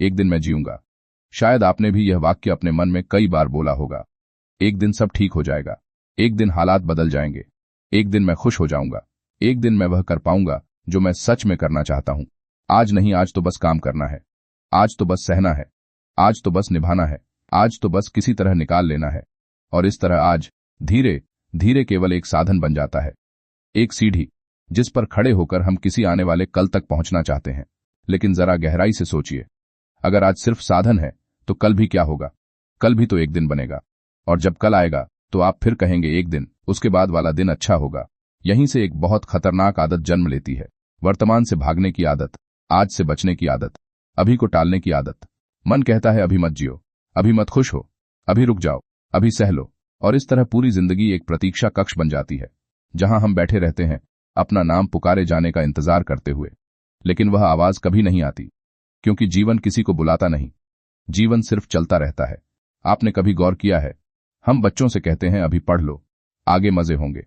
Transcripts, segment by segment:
एक दिन मैं जीऊंगा। शायद आपने भी यह वाक्य अपने मन में कई बार बोला होगा। एक दिन सब ठीक हो जाएगा, एक दिन हालात बदल जाएंगे, एक दिन मैं खुश हो जाऊंगा, एक दिन मैं वह कर पाऊंगा जो मैं सच में करना चाहता हूं। आज नहीं, आज तो बस काम करना है, आज तो बस सहना है, आज तो बस निभाना है, आज तो बस किसी तरह निकाल लेना है। और इस तरह आज धीरे धीरे केवल एक साधन बन जाता है, एक सीढ़ी जिस पर खड़े होकर हम किसी आने वाले कल तक पहुंचना चाहते हैं। लेकिन जरा गहराई से सोचिए, अगर आज सिर्फ साधन है तो कल भी क्या होगा? कल भी तो एक दिन बनेगा, और जब कल आएगा तो आप फिर कहेंगे एक दिन, उसके बाद वाला दिन अच्छा होगा। यहीं से एक बहुत खतरनाक आदत जन्म लेती है, वर्तमान से भागने की आदत, आज से बचने की आदत, अभी को टालने की आदत। मन कहता है अभी मत जियो, अभी मत खुश हो, अभी रुक जाओ, अभी सह लो। और इस तरह पूरी जिंदगी एक प्रतीक्षा कक्ष बन जाती है, जहां हम बैठे रहते हैं अपना नाम पुकारे जाने का इंतजार करते हुए। लेकिन वह आवाज कभी नहीं आती, क्योंकि जीवन किसी को बुलाता नहीं, जीवन सिर्फ चलता रहता है। आपने कभी गौर किया है, हम बच्चों से कहते हैं अभी पढ़ लो, आगे मजे होंगे।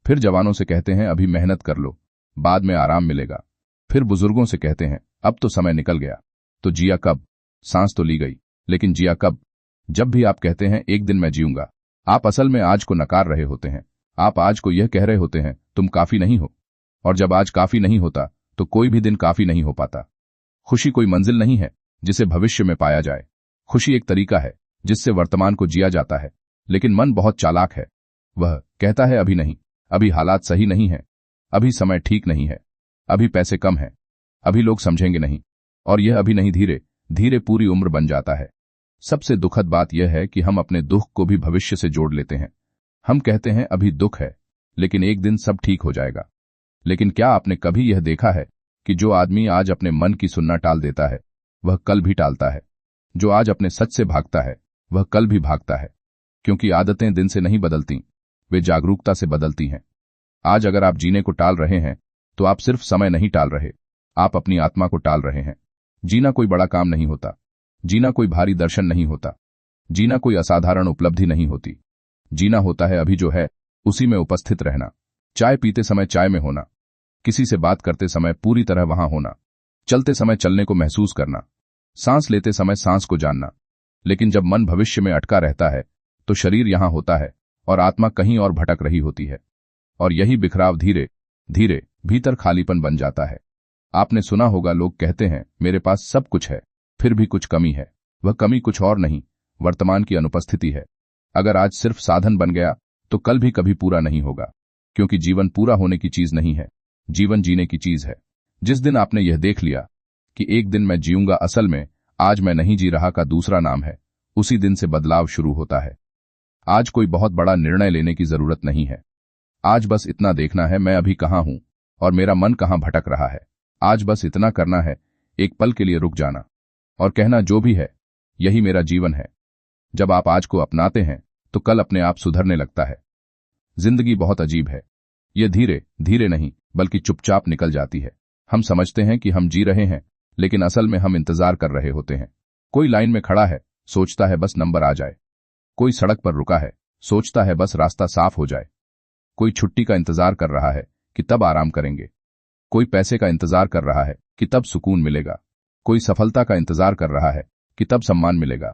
फिर जवानों से कहते हैं अभी मेहनत कर लो, बाद में आराम मिलेगा। फिर बुजुर्गों से कहते हैं अब तो समय निकल गया। तो जिया कब? सांस तो ली गई, लेकिन जिया कब? जब भी आप कहते हैं एक दिन मैं जीऊंगा, आप असल में आज को नकार रहे होते हैं। आप आज को यह कह रहे होते हैं तुम काफी नहीं हो। और जब आज काफी नहीं होता तो कोई भी दिन काफी नहीं हो पाता। खुशी कोई मंजिल नहीं है जिसे भविष्य में पाया जाए। खुशी एक तरीका है जिससे वर्तमान को जिया जाता है। लेकिन मन बहुत चालाक है, वह कहता है अभी नहीं, अभी हालात सही नहीं है, अभी समय ठीक नहीं है, अभी पैसे कम हैं, अभी लोग समझेंगे नहीं। और यह अभी नहीं धीरे धीरे पूरी उम्र बन जाता है। सबसे दुखद बात यह है कि हम अपने दुख को भी भविष्य से जोड़ लेते हैं। हम कहते हैं अभी दुख है, लेकिन एक दिन सब ठीक हो जाएगा। लेकिन क्या आपने कभी यह देखा है कि जो आदमी आज अपने मन की सुनना टाल देता है, वह कल भी टालता है। जो आज अपने सच से भागता है, वह कल भी भागता है। क्योंकि आदतें दिन से नहीं बदलती, वे जागरूकता से बदलती हैं। आज अगर आप जीने को टाल रहे हैं, तो आप सिर्फ समय नहीं टाल रहे, आप अपनी आत्मा को टाल रहे हैं। जीना कोई बड़ा काम नहीं होता, जीना कोई भारी दर्शन नहीं होता, जीना कोई असाधारण उपलब्धि नहीं होती। जीना होता है अभी जो है उसी में उपस्थित रहना। चाय पीते समय चाय में होना, किसी से बात करते समय पूरी तरह वहां होना, चलते समय चलने को महसूस करना, सांस लेते समय सांस को जानना। लेकिन जब मन भविष्य में अटका रहता है तो शरीर यहां होता है और आत्मा कहीं और भटक रही होती है। और यही बिखराव धीरे धीरे भीतर खालीपन बन जाता है। आपने सुना होगा, लोग कहते हैं मेरे पास सब कुछ है फिर भी कुछ कमी है। वह कमी कुछ और नहीं, वर्तमान की अनुपस्थिति है। अगर आज सिर्फ साधन बन गया तो कल भी कभी पूरा नहीं होगा, क्योंकि जीवन पूरा होने की चीज नहीं है, जीवन जीने की चीज है। जिस दिन आपने यह देख लिया कि एक दिन मैं जीऊंगा असल में आज मैं नहीं जी रहा का दूसरा नाम है, उसी दिन से बदलाव शुरू होता है। आज कोई बहुत बड़ा निर्णय लेने की जरूरत नहीं है। आज बस इतना देखना है मैं अभी कहां हूं और मेरा मन कहां भटक रहा है। आज बस इतना करना है, एक पल के लिए रुक जाना और कहना जो भी है यही मेरा जीवन है। जब आप आज को अपनाते हैं तो कल अपने आप सुधरने लगता है। जिंदगी बहुत अजीब है, यह धीरे धीरे नहीं बल्कि चुपचाप निकल जाती है। हम समझते हैं कि हम जी रहे हैं, लेकिन असल में हम इंतजार कर रहे होते हैं। कोई लाइन में खड़ा है, सोचता है बस नंबर आ जाए। कोई सड़क पर रुका है, सोचता है बस रास्ता साफ हो जाए। कोई छुट्टी का इंतजार कर रहा है कि तब आराम करेंगे। कोई पैसे का इंतजार कर रहा है कि तब सुकून मिलेगा। कोई सफलता का इंतजार कर रहा है कि तब सम्मान मिलेगा।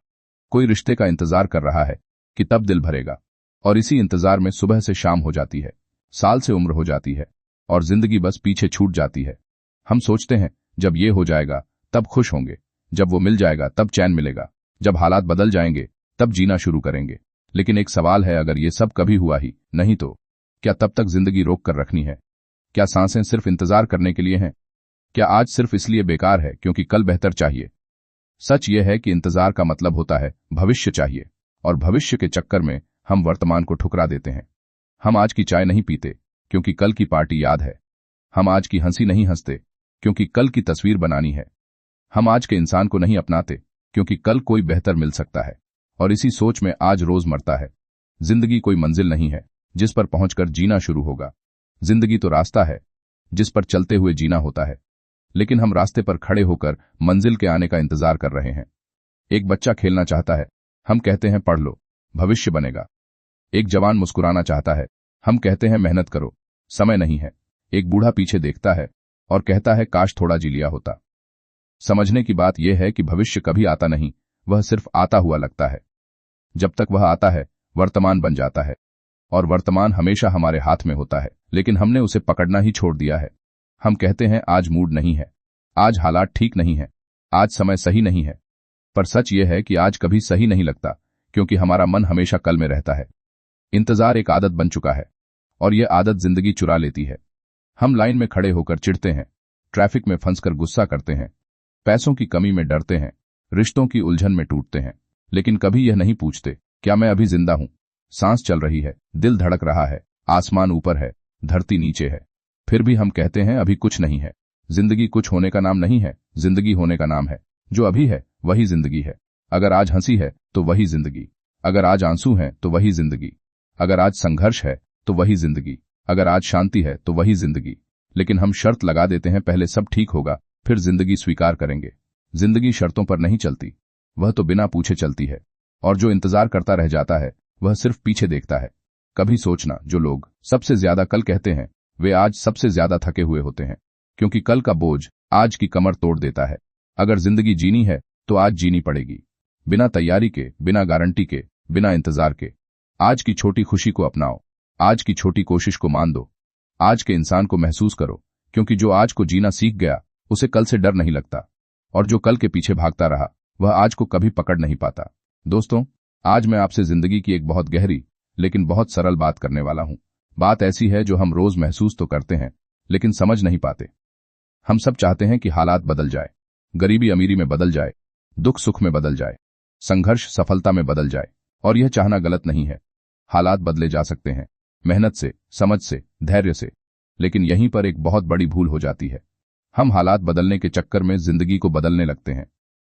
कोई रिश्ते का इंतजार कर रहा है कि तब दिल भरेगा। और इसी इंतजार में सुबह से शाम हो जाती है, साल से उम्र हो जाती है और जिंदगी बस पीछे छूट जाती है। हम सोचते हैं जब ये हो जाएगा तब खुश होंगे, जब वो मिल जाएगा तब चैन मिलेगा, जब हालात बदल जाएंगे तब जीना शुरू करेंगे। लेकिन एक सवाल है, अगर ये सब कभी हुआ ही नहीं तो क्या तब तक जिंदगी रोक कर रखनी है? क्या सांसें सिर्फ इंतजार करने के लिए हैं? क्या आज सिर्फ इसलिए बेकार है क्योंकि कल बेहतर चाहिए? सच यह है कि इंतजार का मतलब होता है भविष्य चाहिए, और भविष्य के चक्कर में हम वर्तमान को ठुकरा देते हैं। हम आज की चाय नहीं पीते क्योंकि कल की पार्टी याद है। हम आज की हंसी नहीं हंसते क्योंकि कल की तस्वीर बनानी है। हम आज के इंसान को नहीं अपनाते क्योंकि कल कोई बेहतर मिल सकता है। और इसी सोच में आज रोज मरता है। जिंदगी कोई मंजिल नहीं है जिस पर पहुंचकर जीना शुरू होगा। जिंदगी तो रास्ता है जिस पर चलते हुए जीना होता है। लेकिन हम रास्ते पर खड़े होकर मंजिल के आने का इंतजार कर रहे हैं। एक बच्चा खेलना चाहता है, हम कहते हैं पढ़ लो, भविष्य बनेगा। एक जवान मुस्कुराना चाहता है, हम कहते हैं मेहनत करो, समय नहीं है। एक बूढ़ा पीछे देखता है और कहता है काश थोड़ा जी लिया होता। समझने की बात यह है कि भविष्य कभी आता नहीं, वह सिर्फ आता हुआ लगता है। जब तक वह आता है, वर्तमान बन जाता है, और वर्तमान हमेशा हमारे हाथ में होता है, लेकिन हमने उसे पकड़ना ही छोड़ दिया है। हम कहते हैं आज मूड नहीं है, आज हालात ठीक नहीं है, आज समय सही नहीं है। पर सच यह है कि आज कभी सही नहीं लगता, क्योंकि हमारा मन हमेशा कल में रहता है। इंतजार एक आदत बन चुका है, और यह आदत जिंदगी चुरा लेती है। हम लाइन में खड़े होकर चिढ़ते हैं, ट्रैफिक में फंसकर गुस्सा करते हैं, पैसों की कमी में डरते हैं, रिश्तों की उलझन में टूटते हैं, लेकिन कभी यह नहीं पूछते, क्या मैं अभी जिंदा हूं? सांस चल रही है, दिल धड़क रहा है, आसमान ऊपर है, धरती नीचे है। फिर भी हम कहते हैं अभी कुछ नहीं है। जिंदगी कुछ होने का नाम नहीं है, जिंदगी होने का नाम है। जो अभी है वही जिंदगी है। अगर आज हंसी है तो वही जिंदगी, अगर आज आंसू है तो वही जिंदगी, अगर आज संघर्ष है तो वही जिंदगी, अगर आज शांति है तो वही जिंदगी। लेकिन हम शर्त लगा देते हैं पहले सब ठीक होगा, फिर जिंदगी स्वीकार करेंगे। जिंदगी शर्तों पर नहीं चलती, वह तो बिना पूछे चलती है, और जो इंतजार करता रह जाता है वह सिर्फ पीछे देखता है। कभी सोचना, जो लोग सबसे ज्यादा कल कहते हैं वे आज सबसे ज्यादा थके हुए होते हैं, क्योंकि कल का बोझ आज की कमर तोड़ देता है। अगर जिंदगी जीनी है तो आज जीनी पड़ेगी, बिना तैयारी के, बिना गारंटी के, बिना इंतजार के। आज की छोटी खुशी को अपनाओ, आज की छोटी कोशिश को मान दो, आज के इंसान को महसूस करो, क्योंकि जो आज को जीना सीख गया उसे कल से डर नहीं लगता, और जो कल के पीछे भागता रहा वह आज को कभी पकड़ नहीं पाता। दोस्तों, आज मैं आपसे जिंदगी की एक बहुत गहरी लेकिन बहुत सरल बात करने वाला हूं। बात ऐसी है जो हम रोज महसूस तो करते हैं लेकिन समझ नहीं पाते। हम सब चाहते हैं कि हालात बदल जाए, गरीबी अमीरी में बदल जाए, दुख सुख में बदल जाए, संघर्ष सफलता में बदल जाए, और यह चाहना गलत नहीं है। हालात बदले जा सकते हैं, मेहनत से, समझ से, धैर्य से। लेकिन यहीं पर एक बहुत बड़ी भूल हो जाती है। हम हालात बदलने के चक्कर में जिंदगी को बदलने लगते हैं।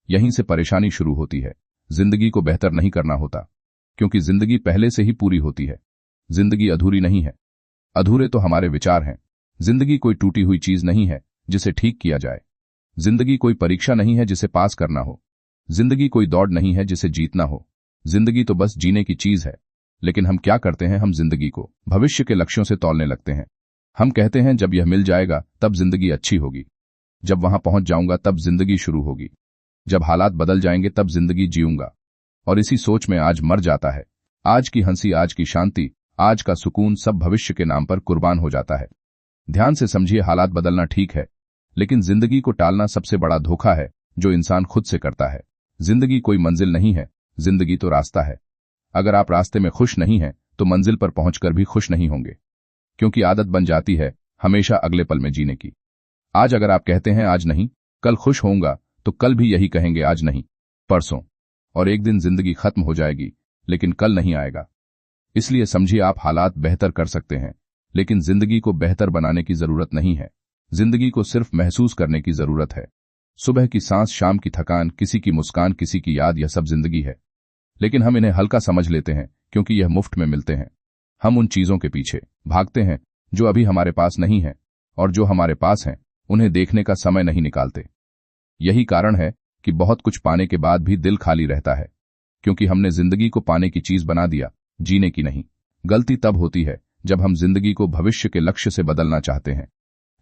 यहीं से परेशानी शुरू होती है। जिंदगी को बेहतर नहीं करना होता, क्योंकि जिंदगी पहले से ही पूरी होती है। जिंदगी अधूरी नहीं है, अधूरे तो हमारे विचार हैं। जिंदगी कोई टूटी हुई चीज नहीं है जिसे ठीक किया जाए। जिंदगी कोई परीक्षा नहीं है जिसे पास करना हो। जिंदगी कोई दौड़ नहीं है जिसे जीतना हो। जिंदगी तो बस जीने की चीज है। लेकिन हम क्या करते हैं, हम जिंदगी को भविष्य के लक्ष्यों से तौलने लगते हैं। हम कहते हैं जब यह मिल जाएगा तब जिंदगी अच्छी होगी, जब वहां पहुंच जाऊंगा तब जिंदगी शुरू होगी, जब हालात बदल जाएंगे तब जिंदगी जीऊंगा। और इसी सोच में आज मर जाता है। आज की हंसी, आज की शांति, आज का सुकून सब भविष्य के नाम पर कुर्बान हो जाता है। ध्यान से समझिए, हालात बदलना ठीक है, लेकिन जिंदगी को टालना सबसे बड़ा धोखा है जो इंसान खुद से करता है। जिंदगी कोई मंजिल नहीं है, जिंदगी तो रास्ता है। अगर आप रास्ते में खुश नहीं हैं तो मंजिल पर पहुंचकर भी खुश नहीं होंगे, क्योंकि आदत बन जाती है हमेशा अगले पल में जीने की। आज अगर आप कहते हैं आज नहीं, कल खुश होऊंगा, तो कल भी यही कहेंगे आज नहीं, परसों। और एक दिन जिंदगी खत्म हो जाएगी, लेकिन कल नहीं आएगा। इसलिए समझिए, आप हालात बेहतर कर सकते हैं, लेकिन जिंदगी को बेहतर बनाने की जरूरत नहीं है। जिंदगी को सिर्फ महसूस करने की जरूरत है। सुबह की सांस, शाम की थकान, किसी की मुस्कान, किसी की याद, यह सब जिंदगी है। लेकिन हम इन्हें हल्का समझ लेते हैं क्योंकि यह मुफ्त में मिलते हैं। हम उन चीजों के पीछे भागते हैं जो अभी हमारे पास नहीं है, और जो हमारे पास हैं उन्हें देखने का समय नहीं निकालते। यही कारण है कि बहुत कुछ पाने के बाद भी दिल खाली रहता है, क्योंकि हमने जिंदगी को पाने की चीज बना दिया, जीने की नहीं। गलती तब होती है जब हम जिंदगी को भविष्य के लक्ष्य से बदलना चाहते हैं।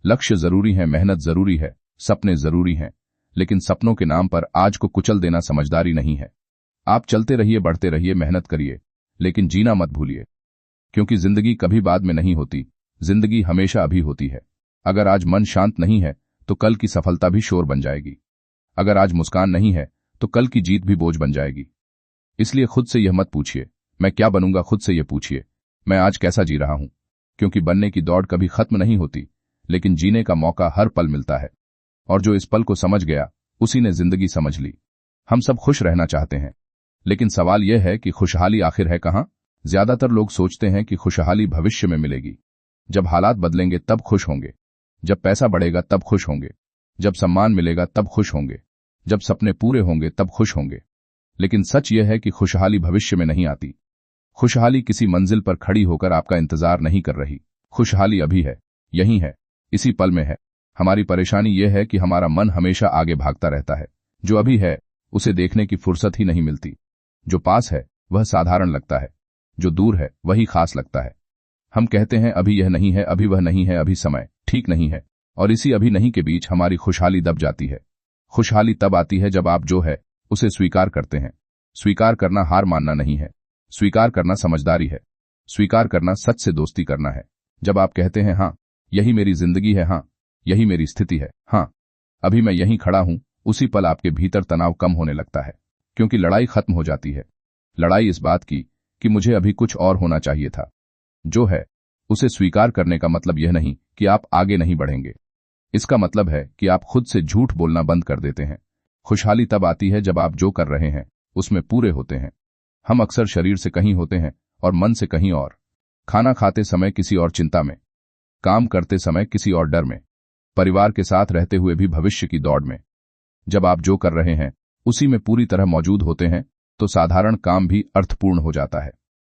लक्ष्य जरूरी है, मेहनत जरूरी है, सपने जरूरी हैं, लेकिन सपनों के नाम पर आज को कुचल देना समझदारी नहीं है। आप चलते रहिए, बढ़ते रहिए, मेहनत करिए, लेकिन जीना मत भूलिए, क्योंकि जिंदगी कभी बाद में नहीं होती, जिंदगी हमेशा अभी होती है। अगर आज मन शांत नहीं है तो कल की सफलता भी शोर बन जाएगी। अगर आज मुस्कान नहीं है तो कल की जीत भी बोझ बन जाएगी। इसलिए खुद से यह मत पूछिए मैं क्या बनूंगा, खुद से यह पूछिए मैं आज कैसा जी रहा हूं, क्योंकि बनने की दौड़ कभी खत्म नहीं होती, लेकिन जीने का मौका हर पल मिलता है। और जो इस पल को समझ गया उसी ने जिंदगी समझ ली। हम सब खुश रहना चाहते हैं, लेकिन सवाल यह है कि खुशहाली आखिर है कहां? ज्यादातर लोग सोचते हैं कि खुशहाली भविष्य में मिलेगी, जब हालात बदलेंगे तब खुश होंगे, जब पैसा बढ़ेगा तब खुश होंगे, जब सम्मान मिलेगा तब खुश होंगे, जब सपने पूरे होंगे तब खुश होंगे। लेकिन सच यह है कि खुशहाली भविष्य में नहीं आती। खुशहाली किसी मंजिल पर खड़ी होकर आपका इंतजार नहीं कर रही। खुशहाली अभी है, यहीं है, इसी पल में है। हमारी परेशानी यह है कि हमारा मन हमेशा आगे भागता रहता है। जो अभी है उसे देखने की फुर्सत ही नहीं मिलती। जो पास है वह साधारण लगता है, जो दूर है वही खास लगता है। हम कहते हैं अभी यह नहीं है, अभी वह नहीं है, अभी समय ठीक नहीं है, और इसी अभी नहीं के बीच हमारी खुशहाली दब जाती है। खुशहाली तब आती है जब आप जो है उसे स्वीकार करते हैं। स्वीकार करना हार मानना नहीं है, स्वीकार करना समझदारी है, स्वीकार करना सच से दोस्ती करना है। जब आप कहते हैं हाँ, यही मेरी जिंदगी है, हाँ, यही मेरी स्थिति है, हाँ, अभी मैं यहीं खड़ा हूं, उसी पल आपके भीतर तनाव कम होने लगता है, क्योंकि लड़ाई खत्म हो जाती है। लड़ाई इस बात की कि मुझे अभी कुछ और होना चाहिए था। जो है उसे स्वीकार करने का मतलब यह नहीं कि आप आगे नहीं बढ़ेंगे, इसका मतलब है कि आप खुद से झूठ बोलना बंद कर देते हैं। खुशहाली तब आती है जब आप जो कर रहे हैं उसमें पूरे होते हैं। हम अक्सर शरीर से कहीं होते हैं और मन से कहीं और। खाना खाते समय किसी और चिंता में, काम करते समय किसी और डर में, परिवार के साथ रहते हुए भी भविष्य की दौड़ में। जब आप जो कर रहे हैं उसी में पूरी तरह मौजूद होते हैं तो साधारण काम भी अर्थपूर्ण हो जाता है।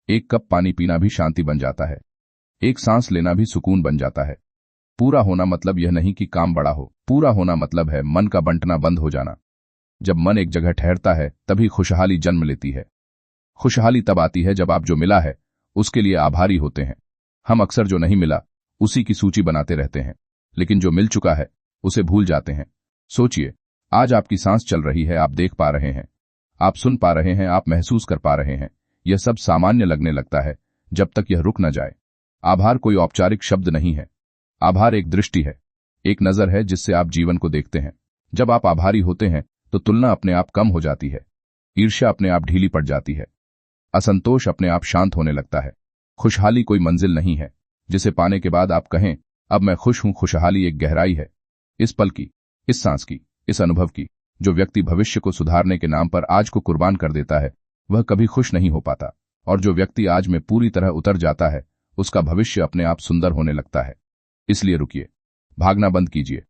एक कप पानी पीना भी शांति बन जाता है, एक सांस लेना भी सुकून बन जाता है। पूरा होना मतलब यह नहीं कि काम बड़ा हो, पूरा होना मतलब है मन का बंटना बंद हो जाना। जब मन एक जगह ठहरता है तभी खुशहाली जन्म लेती है। खुशहाली तब आती है जब आप जो मिला है उसके लिए आभारी होते हैं। हम अक्सर जो नहीं मिला उसी की सूची बनाते रहते हैं, लेकिन जो मिल चुका है उसे भूल जाते हैं। सोचिए, आज आपकी सांस चल रही है, आप देख पा रहे हैं, आप सुन पा रहे हैं, आप महसूस कर पा रहे हैं। यह सब सामान्य लगने लगता है जब तक यह रुक न जाए। आभार कोई औपचारिक शब्द नहीं है, आभार एक दृष्टि है, एक नजर है जिससे आप जीवन को देखते हैं। जब आप आभारी होते हैं तो तुलना अपने आप कम हो जाती है, ईर्ष्या अपने आप ढीली पड़ जाती है, असंतोष अपने आप शांत होने लगता है। खुशहाली कोई मंजिल नहीं है जिसे पाने के बाद आप कहें अब मैं खुश हूं। खुशहाली एक गहराई है, इस पल की, इस सांस की, इस अनुभव की। जो व्यक्ति भविष्य को सुधारने के नाम पर आज को कुर्बान कर देता है वह कभी खुश नहीं हो पाता, और जो व्यक्ति आज में पूरी तरह उतर जाता है उसका भविष्य अपने आप सुंदर होने लगता है। इसलिए रुकिए, भागना बंद कीजिए,